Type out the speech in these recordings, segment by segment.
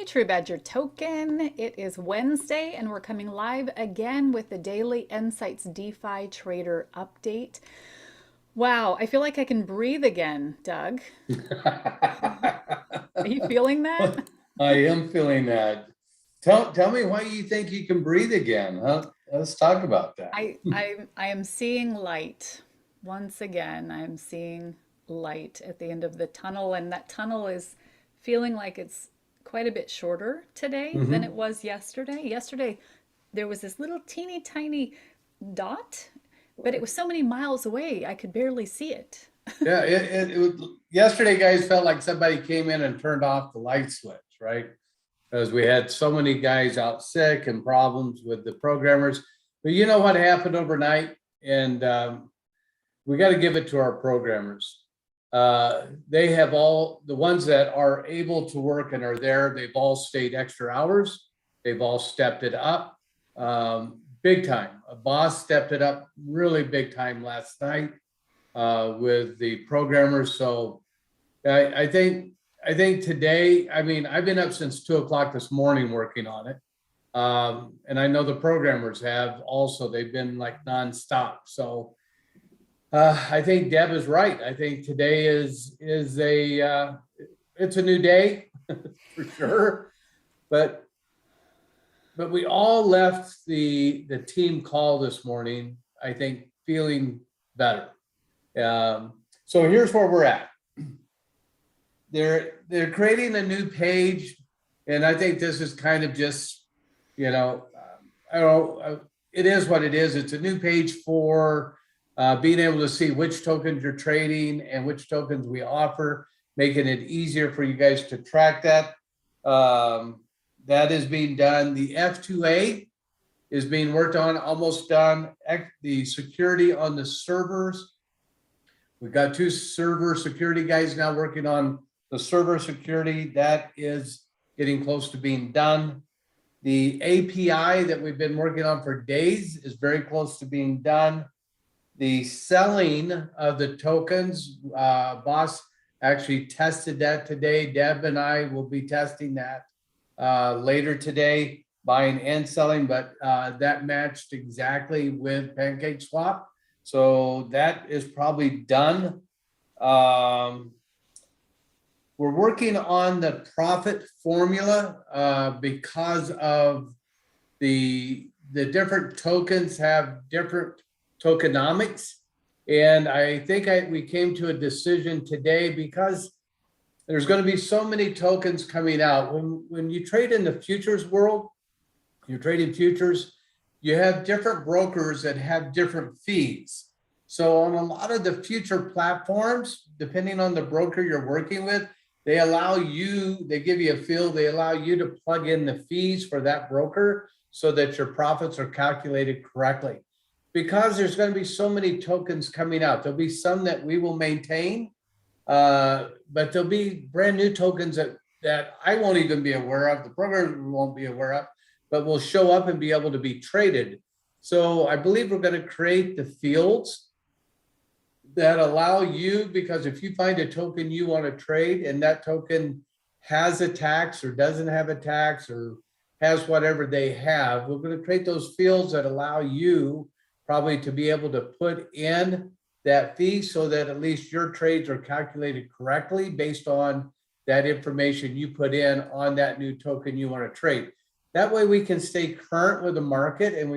True Badger Token. It is Wednesday, and we're coming live again with the daily nSights DeFi Trader update. Wow, I feel like I can breathe again, Doug. Are you feeling that? I am feeling that. Tell me why you think you can breathe again, huh? Let's talk about that. I am seeing light. Once again, I am seeing light at the end of the tunnel, and that tunnel is feeling like it's quite a bit shorter today than it Hmm. was yesterday. Yesterday, there was this little teeny tiny dot, but it was so many miles away, I could barely see it. Yeah, yesterday, guys, felt like somebody came in and turned off the light switch, right? Because we had so many guys out sick and problems with the programmers. But you know what happened overnight? And we got to give it to our programmers. They have all, the ones that are able to work and are there, they've all stayed extra hours. They've all stepped it up big time. A boss stepped it up really big time last night with the programmers. So I think today, I mean, I've been up since 2 o'clock this morning working on it. And I know the programmers have also, they've been like nonstop. So I think Deb is right. I think today is it's a new day for sure. But we all left the team call this morning, I think, feeling better. So here's where we're at. They're creating a new page, and I think this is kind of just, I don't know, it is what it is. It's a new page for being able to see which tokens you're trading and which tokens we offer, making it easier for you guys to track that. That is being done. The F2A is being worked on, almost done. The security on the servers. We've got 2 server security guys now working on the server security. That is getting close to being done. The API that we've been working on for days is very close to being done. The selling of the tokens, boss actually tested that today. Deb and I will be testing that later today, buying and selling, but that matched exactly with PancakeSwap. So that is probably done. We're working on the profit formula because of the different tokens have different tokenomics. And I think we came to a decision today because there's going to be so many tokens coming out. When you trade in the futures world, you're trading futures, you have different brokers that have different fees. So on a lot of the future platforms, depending on the broker you're working with, they give you a field, they allow you to plug in the fees for that broker so that your profits are calculated correctly. Because there's going to be so many tokens coming out, there'll be some that we will maintain, but there'll be brand new tokens that I won't even be aware of, the programmer won't be aware of, but will show up and be able to be traded. So I believe we're going to create the fields that allow you, because if you find a token you want to trade and that token has a tax or doesn't have a tax or has whatever they have, we're going to create those fields that allow you probably to be able to put in that fee so that at least your trades are calculated correctly based on that information you put in on that new token you want to trade. That way we can stay current with the market, and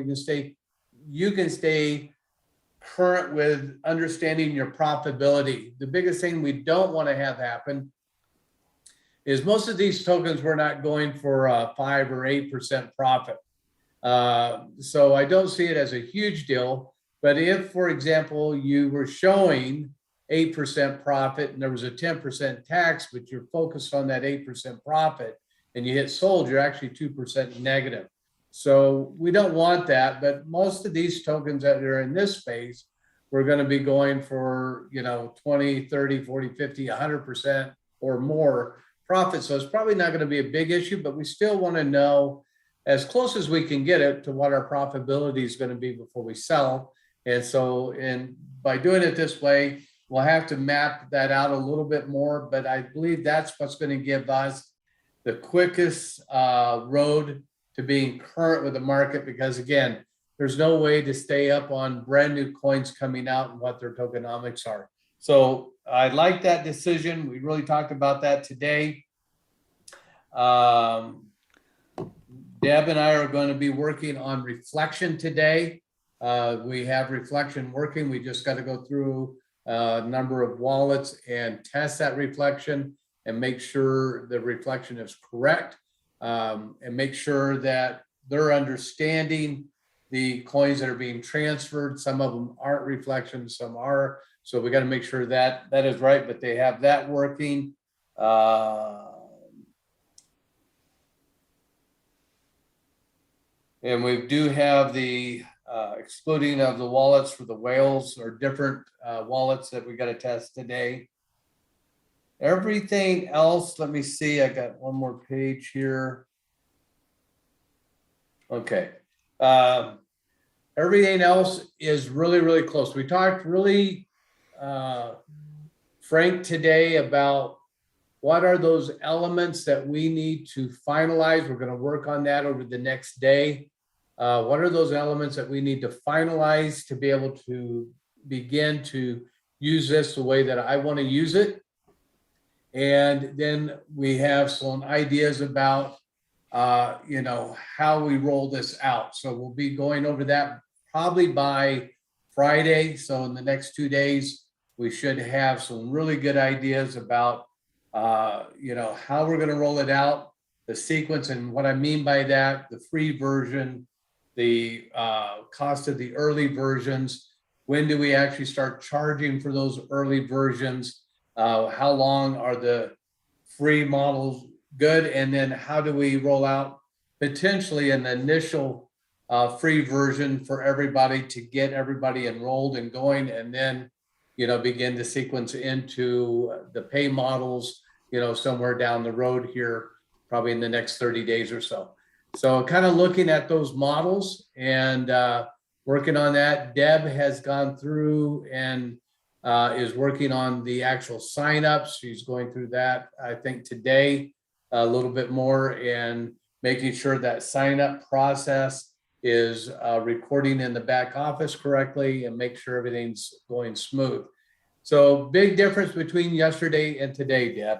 you can stay current with understanding your profitability. The biggest thing we don't want to have happen is most of these tokens we're not going for a 5 or 8% profit. So I don't see it as a huge deal. But if, for example, you were showing 8% profit and there was a 10% tax, but you're focused on that 8% profit and you hit sold, you're actually 2% negative. So we don't want that, but most of these tokens that are in this space, we're going to be going for, 20, 30, 40, 50, 100% or more profit. So it's probably not going to be a big issue, but we still want to know as close as we can get it to what our profitability is going to be before we sell. And by doing it this way, we'll have to map that out a little bit more, but I believe that's what's going to give us the quickest road to being current with the market, because again, there's no way to stay up on brand new coins coming out and what their tokenomics are. So I like that decision. We really talked about that today. Deb and I are going to be working on reflection today. We have reflection working. We just got to go through a number of wallets and test that reflection and make sure the reflection is correct, and make sure that they're understanding the coins that are being transferred. Some of them aren't reflections, some are. So we got to make sure that that is right, but they have that working. And we do have the excluding of the wallets for the whales or different wallets that we got to test today. Everything else, let me see. I got one more page here. Okay. Everything else is really, really close. We talked really frank today about what are those elements that we need to finalize. We're going to work on that over the next day. What are those elements that we need to finalize to be able to begin to use this the way that I want to use it? And then we have some ideas about, how we roll this out. So we'll be going over that probably by Friday. So in the next 2 days, we should have some really good ideas about, how we're going to roll it out, the sequence. And what I mean by that, the free version, the cost of the early versions, when do we actually start charging for those early versions? How long are the free models good? And then how do we roll out potentially an initial free version for everybody to get everybody enrolled and going, and then, begin to sequence into the pay models, somewhere down the road here, probably in the next 30 days or so. So kind of looking at those models and working on that. Deb has gone through and is working on the actual signups. She's going through that, I think, today a little bit more, and making sure that sign up process is recording in the back office correctly and make sure everything's going smooth. So big difference between yesterday and today, Deb.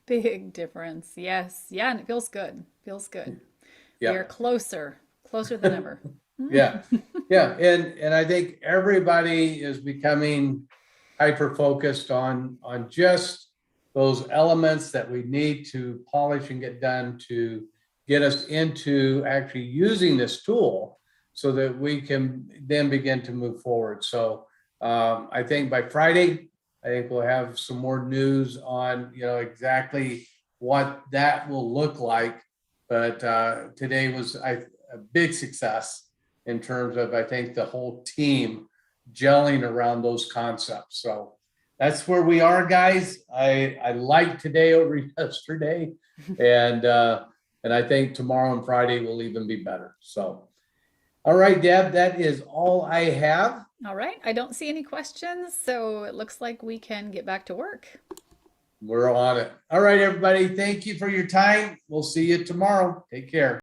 Big difference. Yes. Yeah. And it feels good. Feels good. Yeah. We are closer than ever. Yeah. Yeah. And I think everybody is becoming hyper focused on just those elements that we need to polish and get done to get us into actually using this tool so that we can then begin to move forward. So I think by Friday, I think we'll have some more news on, exactly what that will look like. But today was a big success in terms of, I think, the whole team gelling around those concepts. So that's where we are, guys. I like today over yesterday, and I think tomorrow and Friday will even be better. So, all right, Deb, that is all I have. All right. I don't see any questions, so it looks like we can get back to work. We're on it. All right, everybody. Thank you for your time. We'll see you tomorrow. Take care.